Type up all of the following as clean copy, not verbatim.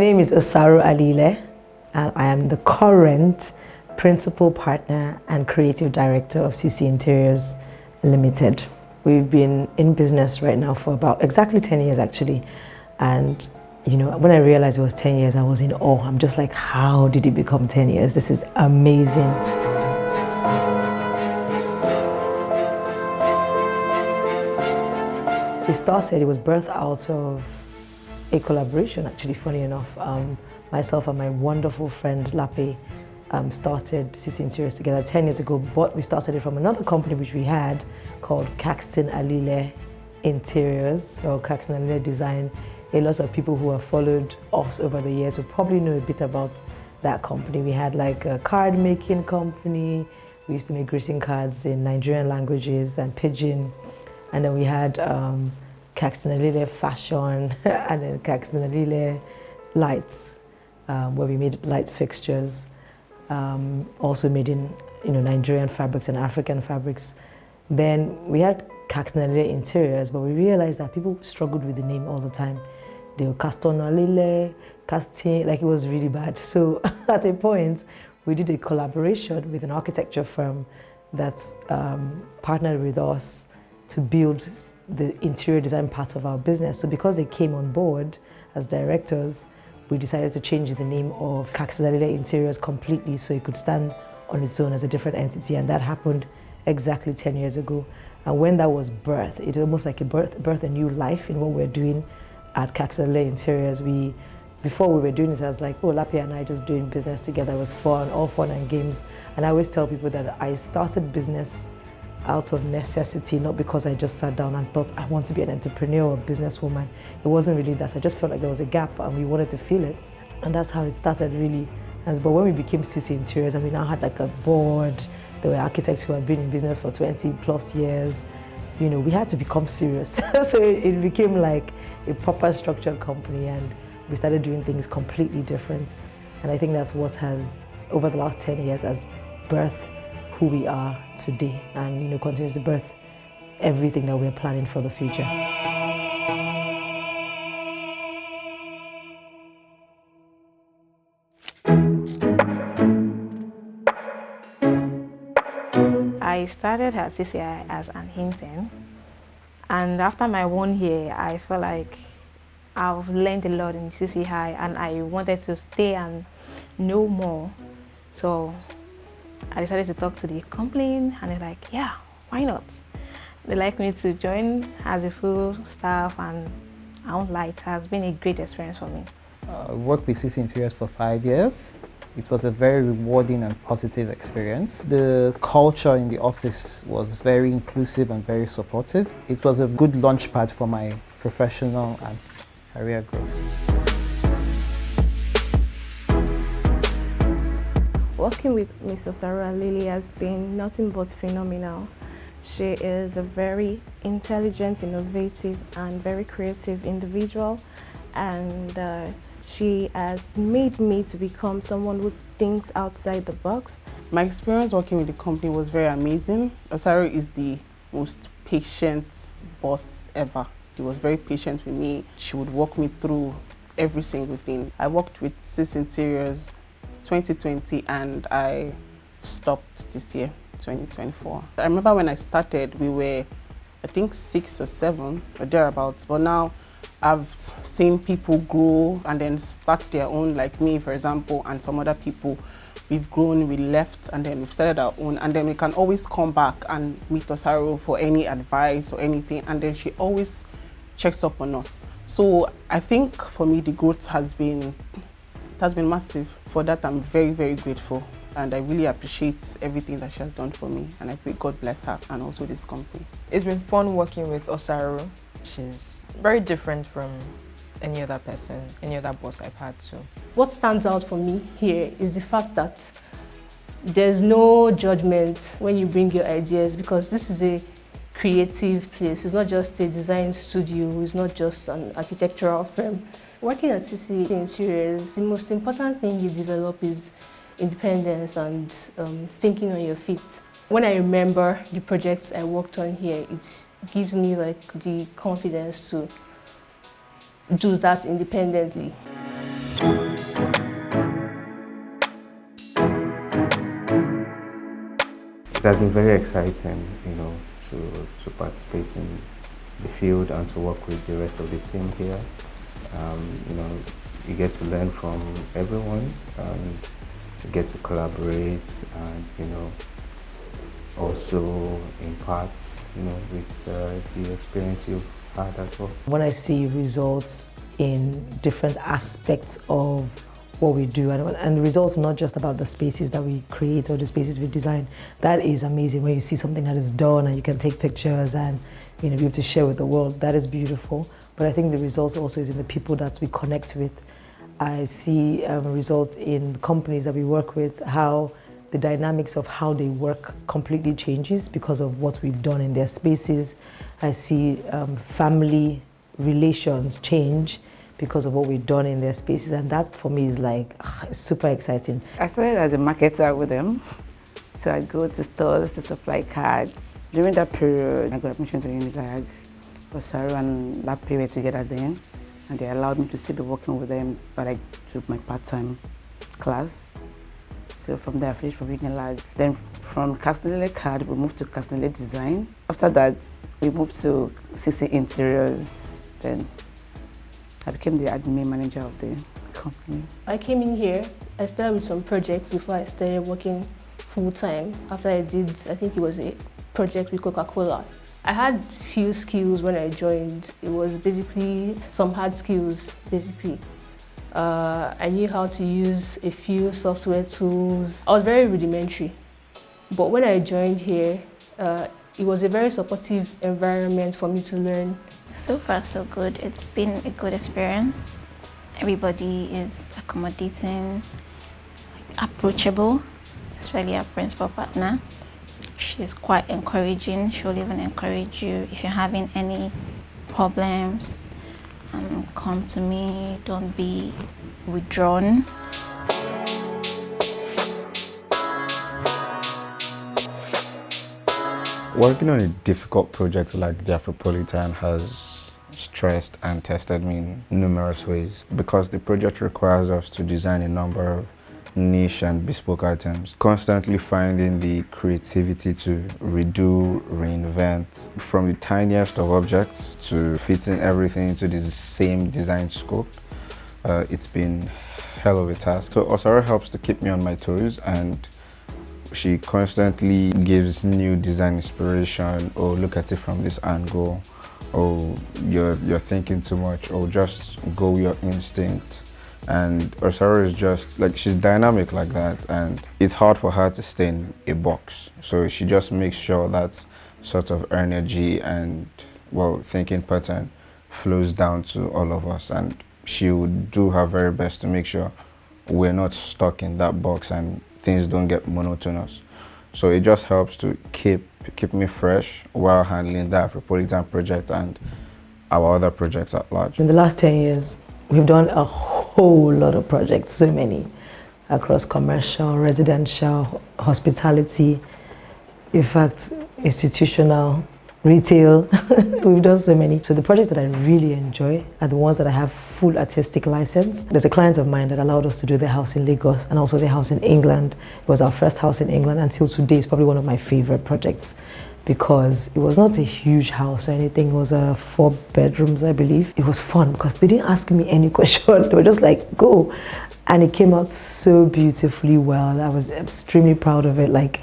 name is Osaru Alile, and I am the current principal partner and creative director of CC Interiors Limited. We've been in business right now for about exactly 10 years actually. And you know, when I realized it was 10 years, I was in awe. I'm just like, how did it become 10 years? This is amazing. It was birthed out of a collaboration, actually, funny enough. Myself and my wonderful friend Lape started CC Interiors together 10 years ago, but we started it from another company which we had called Caxton Alile Interiors, or Caxton Alile Design. A lot of people who have followed us over the years will probably know a bit about that company. We had like a card making company. We used to make greeting cards in Nigerian languages and Pidgin. And then we had Caxton Alile Fashion and then Caxton Alile Lights, where we made light fixtures. Also made in Nigerian fabrics and African fabrics. Then we had Caxton Alile Interiors, but we realized that people struggled with the name all the time. They were Caston Alile, Casting, like it was really bad. So at a point, we did a collaboration with an architecture firm that partnered with us to build the interior design part of our business. So because they came on board as directors, we decided to change the name of Caxton Alile Interiors completely so it could stand on its own as a different entity, and that happened exactly 10 years ago. And when that was birthed, it almost like a birth a new life in what we're doing at Caxton Alile Interiors. Before we were doing this, I was like, oh, Lapi and I just doing business together. It was fun, all fun and games. And I always tell people that I started business out of necessity, not because I just sat down and thought I want to be an entrepreneur or businesswoman. It wasn't really that. I just felt like there was a gap and we wanted to fill it. And that's how it started really. But when we became CC Interiors and we now had like a board, there were architects who had been in business for 20 plus years, we had to become serious. So it became like a proper structured company and we started doing things completely different. And I think that's what has, over the last 10 years, has birthed who we are today and continues to birth everything that we're planning for the future. I started at CCI as an intern, and after my 1 year, I felt like I've learned a lot in CCI and I wanted to stay and know more. So I decided to talk to the company and they're like, yeah, why not? They like me to join as a full staff, and I won't lie, it has been a great experience for me. I worked with CC Interiors for 5 years. It was a very rewarding and positive experience. The culture in the office was very inclusive and very supportive. It was a good launchpad for my professional and career growth. Working with Ms. Osaru Alile has been nothing but phenomenal. She is a very intelligent, innovative, and very creative individual, and she has made me to become someone who thinks outside the box. My experience working with the company was very amazing. Osaru is the most patient boss ever. She was very patient with me. She would walk me through every single thing. I worked with CC Interiors 2020 and I stopped this year, 2024. I remember when I started, we were, I think 6 or 7 or thereabouts, but now I've seen people grow and then start their own, like me, for example, and some other people. We've grown, we left, and then we've started our own, and then we can always come back and meet Osaru for any advice or anything, and then she always checks up on us. So I think for me, the growth has been massive. For that, I'm very, very grateful, and I really appreciate everything that she has done for me, and I pray God bless her and also this company. It's been fun working with Osaru. She's very different from any other person, any other boss I've had too. What stands out for me here is the fact that there's no judgment when you bring your ideas, because this is a creative place. It's not just a design studio, it's not just an architectural firm. Working at CC Interiors, the most important thing you develop is independence and thinking on your feet. When I remember the projects I worked on here, it gives me like the confidence to do that independently. It has been very exciting, to participate in the field and to work with the rest of the team here. You get to learn from everyone, and you get to collaborate, and also impart, with the experience you've had as well. When I see results in different aspects of what we do, and the results not just about the spaces that we create or the spaces we design, that is amazing. When you see something that is done and you can take pictures and be able to share with the world, that is beautiful. But I think the results also is in the people that we connect with. I see results in companies that we work with, how the dynamics of how they work completely changes because of what we've done in their spaces. I see family relations change because of what we've done in their spaces, and that for me is like super exciting. I started as a marketer with them, so I'd go to stores to supply cards. During that period, I got admission to Unilag. Osaru and Lappe were together then, and they allowed me to still be working with them, but I took my part-time class. So from there I finished from Unilag. Then from Castanele Card, we moved to Castanele Design. After that, we moved to CC Interiors. Then I became the admin manager of the company. I came in here, I started with some projects before I started working full-time. After I think it was a project with Coca-Cola. I had few skills when I joined. It was basically some hard skills, basically. I knew how to use a few software tools. I was very rudimentary. But when I joined here, it was a very supportive environment for me to learn. So far, so good. It's been a good experience. Everybody is accommodating, approachable, especially our principal partner. She's quite encouraging. She'll even encourage you if you're having any problems. Come to me, don't be withdrawn. Working on a difficult project like the Afropolitan has stressed and tested me in numerous ways because the project requires us to design a number of niche and bespoke items, constantly finding the creativity to redo, reinvent, from the tiniest of objects to fitting everything into the same design scope. It's been hell of a task. So Osaru helps to keep me on my toes, and she constantly gives new design inspiration, or look at it from this angle, or you're thinking too much, or just go with your instinct. And Osaru is just like, she's dynamic like that, and it's hard for her to stay in a box. So she just makes sure that sort of energy and thinking pattern flows down to all of us, and she would do her very best to make sure we're not stuck in that box and things don't get monotonous. So it just helps to keep me fresh while handling the Afropolitan project and our other projects at large. In the last 10 years, we've done a whole lot of projects, so many, across commercial, residential, hospitality, in fact, institutional, retail. We've done so many. So the projects that I really enjoy are the ones that I have full artistic license. There's a client of mine that allowed us to do the house in Lagos and also the house in England. It was our first house in England. Until today, it's probably one of my favorite projects because it was not a huge house or anything. It was 4 bedrooms, I believe. It was fun because they didn't ask me any question. They were just like, go. And it came out so beautifully well. I was extremely proud of it. Like,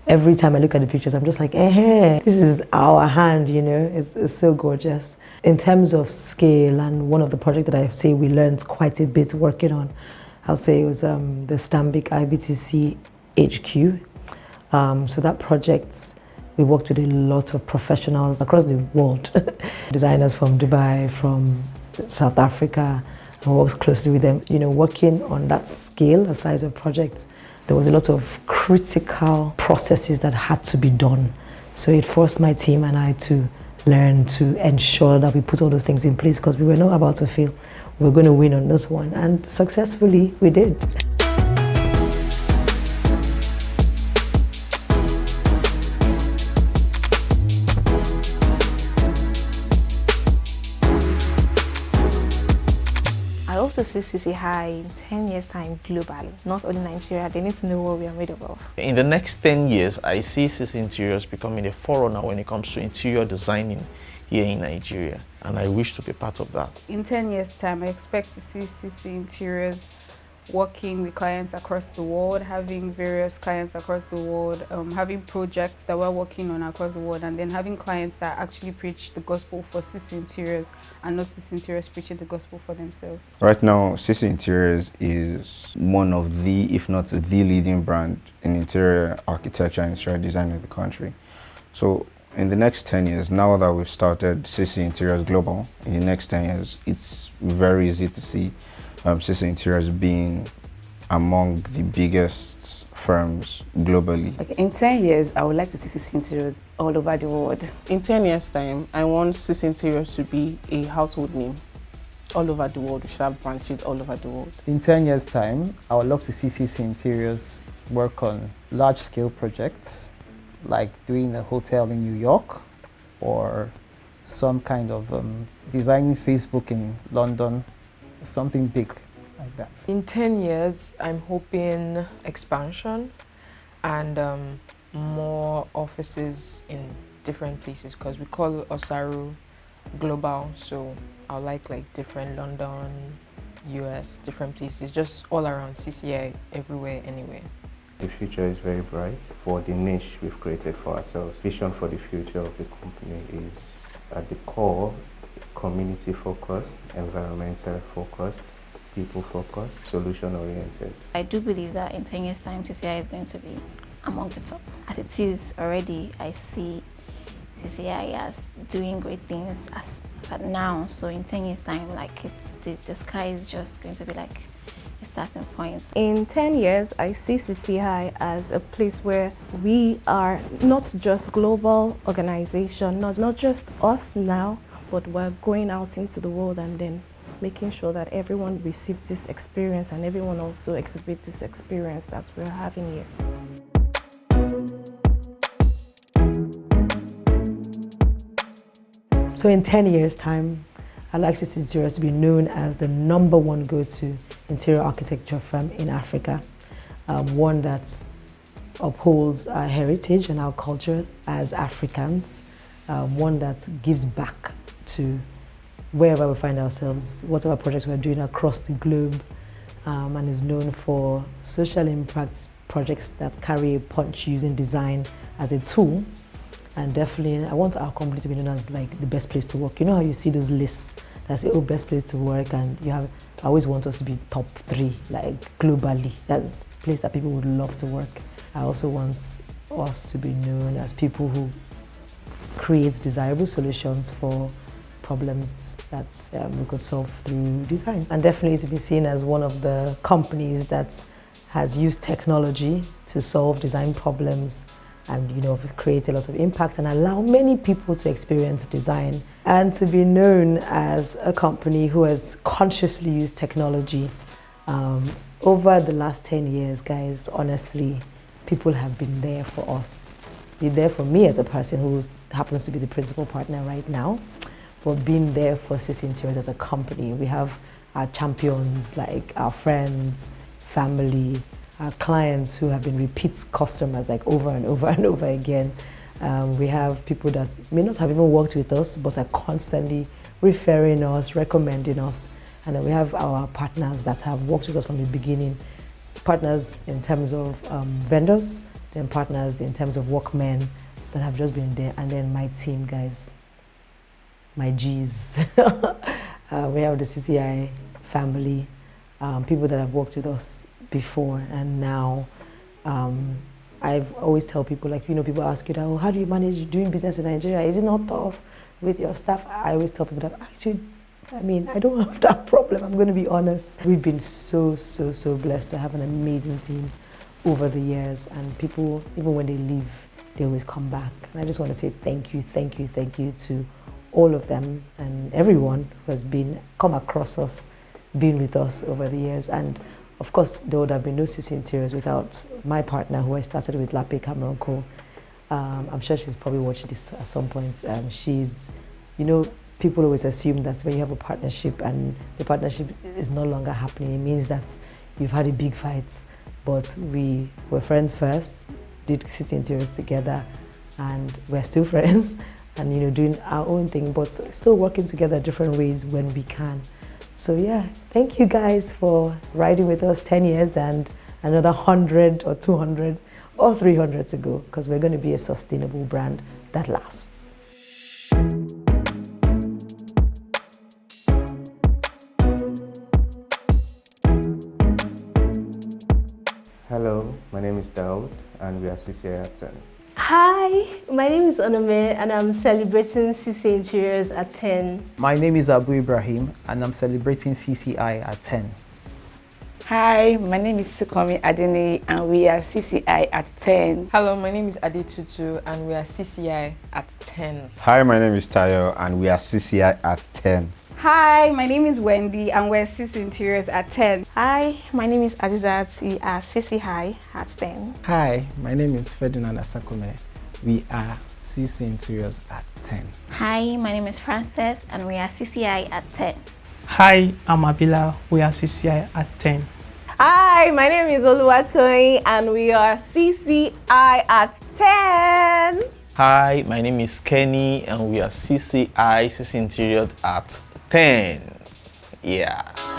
every time I look at the pictures, I'm just like, this is our hand, It's so gorgeous. In terms of scale, and one of the projects that I say we learned quite a bit working on, I'll say it was the Stanbic IBTC HQ. So that project, we worked with a lot of professionals across the world, designers from Dubai, from South Africa, and worked closely with them. Working on that scale, the size of projects, there was a lot of critical processes that had to be done. So it forced my team and I to learn to ensure that we put all those things in place because we were not about to fail. We were going to win on this one, and successfully we did. to see CC High in 10 years' time globally, not only Nigeria. They need to know what we are made of. In the next 10 years, I see CC Interiors becoming a forerunner when it comes to interior designing here in Nigeria, and I wish to be part of that. In 10 years' time, I expect to see CC Interiors working with clients across the world, having various clients across the world, having projects that we're working on across the world, and then having clients that actually preach the gospel for CC Interiors and not CC Interiors preaching the gospel for themselves. Right now, CC Interiors is one of the, if not the leading brand in interior architecture and interior design in the country. So in the next 10 years, now that we've started CC Interiors Global, in the next 10 years, it's very easy to see CC Interiors being among the biggest firms globally. Okay, in 10 years, I would like to see CC Interiors all over the world. In 10 years' time, I want CC Interiors to be a household name all over the world. We should have branches all over the world. In 10 years' time, I would love to see CC Interiors work on large-scale projects, like doing a hotel in New York, or some kind of designing Facebook in London, something big like that. In 10 years, I'm hoping expansion and more offices in different places, because we call Osaru global, so I like different London, US, different places, just all around CCI, everywhere, anywhere. The future is very bright for the niche we've created for ourselves. Vision for the future of the company is at the core community focused, environmental focused, people focused, solution oriented. I do believe that in 10 years' time, CCI is going to be among the top. As it is already, I see CCI as doing great things as at now. So in 10 years' time, the sky is just going to be like a starting point. In 10 years, I see CCI as a place where we are not just global organization, not just us now, but we're going out into the world and then making sure that everyone receives this experience and everyone also exhibits this experience that we're having here. So in 10 years' time, I'd like CC Interiors to be known as the #1 go-to interior architecture firm in Africa, one that upholds our heritage and our culture as Africans, one that gives back to wherever we find ourselves, whatever projects we're doing across the globe, and is known for social impact projects that carry a punch using design as a tool. And definitely, I want our company to be known as the best place to work. You know how you see those lists that say, oh, best place to work, and I always want us to be top 3, globally. That's a place that people would love to work. I also want us to be known as people who create desirable solutions for problems that we could solve through design. And definitely to be seen as one of the companies that has used technology to solve design problems and create a lot of impact and allow many people to experience design, and to be known as a company who has consciously used technology. Over the last 10 years, guys, honestly, people have been there for us. Been there for me as a person who happens to be the principal partner right now, but being there for CC Interiors as a company. We have our champions, like our friends, family, our clients who have been repeat customers over and over and over again. We have people that may not have even worked with us, but are constantly referring us, recommending us. And then we have our partners that have worked with us from the beginning. Partners in terms of vendors, then partners in terms of workmen that have just been there. And then my team, guys, my G's. We have the CCI family, people that have worked with us before and now. I've always tell people, people ask you that, how do you manage doing business in Nigeria? Is it not tough with your staff? I always tell people that actually, I don't have that problem. I'm going to be honest. We've been so blessed to have an amazing team over the years, and people, even when they leave, they always come back. And I just want to say thank you to all of them and everyone who has come across us, been with us over the years. And of course, there would have been no CC Interiors without my partner, who I started with, Lape Cameron Cole. I'm sure she's probably watching this at some point. She's, people always assume that when you have a partnership and the partnership is no longer happening, it means that you've had a big fight. But we were friends first, did CC Interiors together, and we're still friends and, you know, doing our own thing, but still working together different ways when we can. So yeah, thank you guys for riding with us 10 years and another 100 or 200 or 300 to go, because we're going to be a sustainable brand that lasts. Hello, my name is Daud and we are CCI at 10. Hi, my name is Onome and I'm celebrating CC Interiors at 10. My name is Abu Ibrahim and I'm celebrating CCI at 10. Hi, my name is Sukomi Adeni and we are CCI at 10. Hello, my name is Adi Tutu and we are CCI at 10. Hi, my name is Tayo and we are CCI at 10. Hi, my name is Wendy and we're CC Interiors at 10. Hi, my name is Azizat. We are CC High at 10. Hi, my name is Ferdinand Asakome. We are CC Interiors at 10. Hi, my name is Frances and we are CCI at 10. Hi, I'm Abila. We are CCI at 10. Hi, my name is Oluwatoyin and we are CCI at 10. Hi, my name is Kenny and we are CCI, CC Interiors at 10. Yeah.